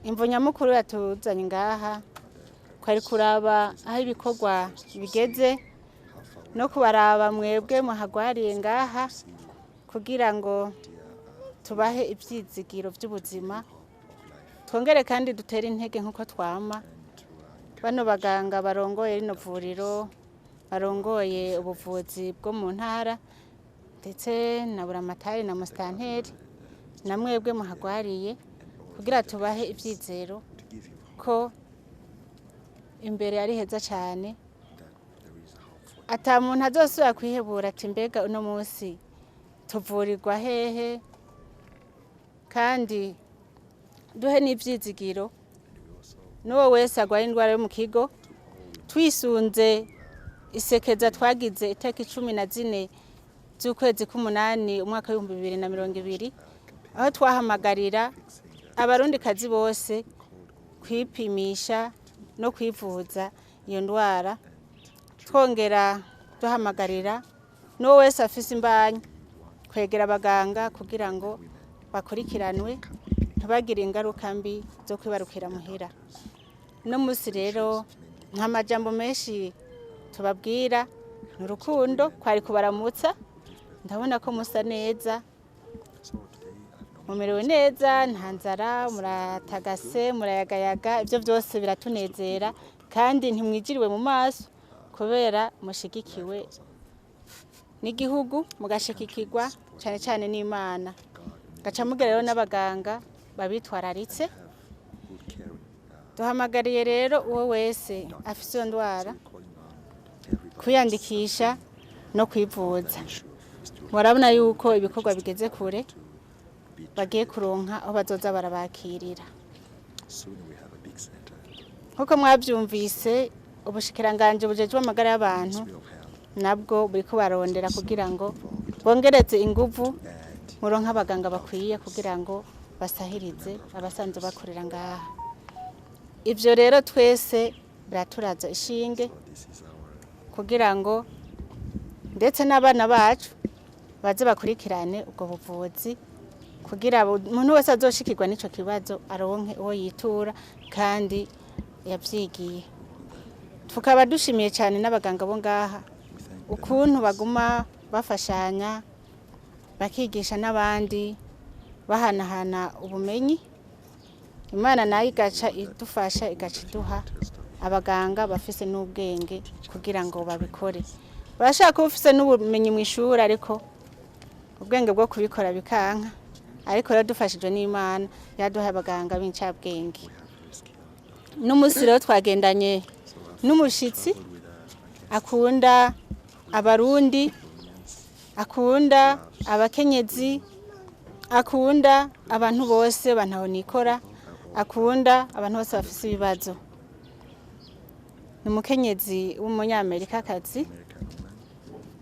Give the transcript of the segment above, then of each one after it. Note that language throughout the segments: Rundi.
Imvo nyamukuru yatuzanye ngaha kwari kuraba aho ibikorwa bigeze no kubaraba mwebwe muhagwariye ngaha kugira ngo tubahe ivyizigiro vy'ubuzima twongere kandi dutere intege nkuko twama bano baganga barongoye rino vuriro barongoye ubuvuzi bwo mu ntara ndetse na buramatari na mustanteri na mwebwe muhagwariye kugira tubahe ivyizero ko imbere ari heza cyane ata muntu azosubira kwihebura ati mbega uno munsi tuvurirwa hehe kandi duhe n'ivyizigiro n'uwo wese agwaye indwara yo mu kigo twisunze isekeza twagize iteka 14 z'ukwezi k'umunani umwaka wa 2020 aho twahamagarira abarundi kazi bose kwipimisha no kwivuza iyo ndwara twongera duhamagarira no wese afise imbanyi kwegera abaganga kugira ngo bakurikiranwe ntibagire ingaruka mbi zo kwibarukira muhira no musi rero nta majambo menshi tubabwira n'urukundo kwari kubaramutsa ndabona ko musa neza mumerewe neza nta nzara muratagase murayagayaga ibyo byose biratunezera kandi ntimwigiriwe mu maso kubera mushigikiwe n'igihugu mugashikikirwa cyane cyane n'Imana gaca mugera rero n'abaganga babitwararitse duhamagariye rero uwo wese afise ndwara kwiyandikisha no kwivuza murabona yuko ibikorwa bigeze kure bagiye kuronka aho bazoza barabakirira nkuko mwabyumvise ubushikiranganje bujejwe amagara y'abantu nabwo buriko barondera kugira ngo bongereze inguvu muronka abaganga bakwiye kugira ngo basahirize abasanzwe bakorera ngaha ivyo rero twese biraturaza ishinge kugira ngo ndetse n'abana bacu baze bakurikirane ubwo buvuzi kugira umuntu wese azoshikirwa n'ico kibazo aronke uwo yitura kandi yavyigiye tukaba dushimiye cyane n'abaganga bo ngaha ukuntu baguma bafashanya bakigisha n'abandi bahanahana ubumenyi Imana nayo igaca idufasha igaca iduha abaganga bafise n'ubwenge kugira ngo babikore barashaka ufise n'ubumenyi mu ishuri ariko ubwenge bwo kubikora bikanka ariko rero dufashije n'Imana yaduha abaganga b'incabwenge n'umusi rero twagendanye n'umushitsi akunda abarundi akunda abakenyezi akunda abantu bose bantaho nikora akunda abantu bose bafise ibibazo n'umukenyezi w'umunyamerika kazi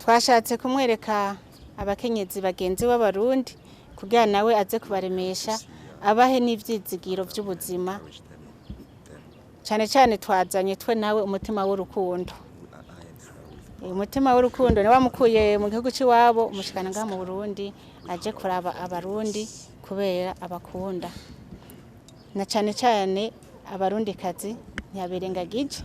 twashatse kumwereka abakenyezi bagenzi b'abarundi kugira nawe aze kubaremesha abahe n'ivyizigiro by'ubuzima cyane cyane twazanye twe nawe umutima w'urukundo umutima w'urukundo ni wamukuye mu gihugu ciwabo umushikana ngaha mu Burundi aje kuraba abarundi kubera abakunda na cyane cyane abarundi kazi ntiyabirengagije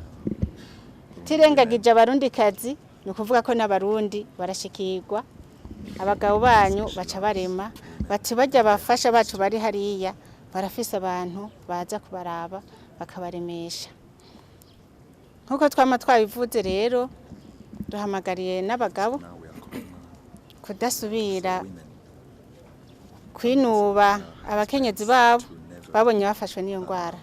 tirengagije abarundi kazi ni kuvuga ko n'abarundi barashikirwa abagabo banyu baca barema bati bajya bafasha bacu bari hariya barafise abantu baza kubaraba bakabaremesha nkuko twama twabivuze rero duhamagariye n'abagabo kudasubira kwinuba abakenyezi babo babonye bafashwe n'iyo ndwara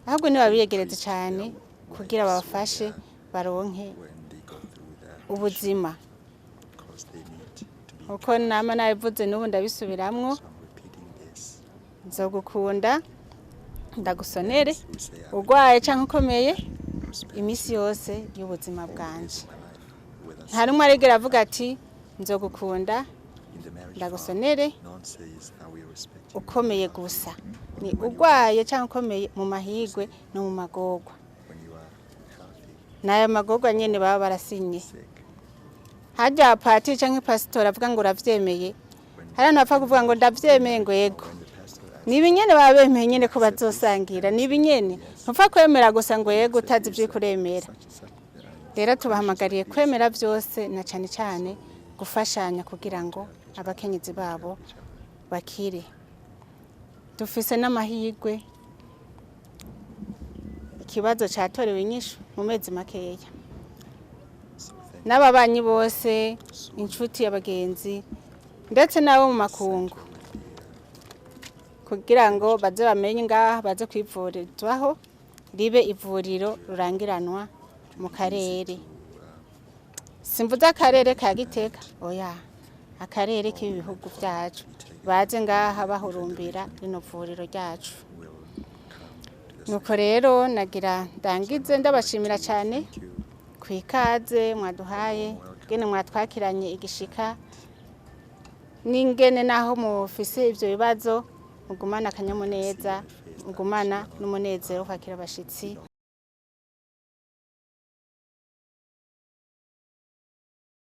ahubwo ni babiyegereze cyane kugira babafashe baronke ubuzima uko nama nabivuze n'ubu ndabisubiramwo nzogukunda ndagusonere urwaye canke ukomeye imisi yose y'ubuzima bwanje nta rumwe aregera avuga ati nzogukunda ndagusonere ukomeye gusa ni urwaye canke ukomeye mu mahigwe no mu magogwa nayo magogwa nyene baba barasinye hajya pati canke pastor avuga ngo uravyemeye hari abantu bapfa kuvuga ngo ndavyemeye ngo yego nibinyene babemeye nyene ko bazosangira nibinyene ntupfa kwemera gusa ngo yego utazi ibyo kuremera. Rero tubahamagariye kwemera byose na cyane cyane gufashanya kugira ngo abakenyezi babo bakire. Dufise n'amahirwe ikibazo cyatorewe inyishu mu mezi makeya. N'ababanyi bose, inshuti y'abagenzi ndetse nabo mu makungu kugira ngo baze bamenye ngaha baze kwivurizwaho ribe ivuriro rurangiranwa mu karere. Simvuze akarere ka Gitega, oya, akarere k'ibihugu byacu baze ngaha bahurumbira rino vuriro ryacu. Nuko rero nagira ndangize ndabashimira cyane kwikaze mwaduhaye gene mwatwakiranye igishika n'ingene naho mufise ivyo bibazo mugumana akanyamuneza mugumana n'umunezero kwakira abashitsi.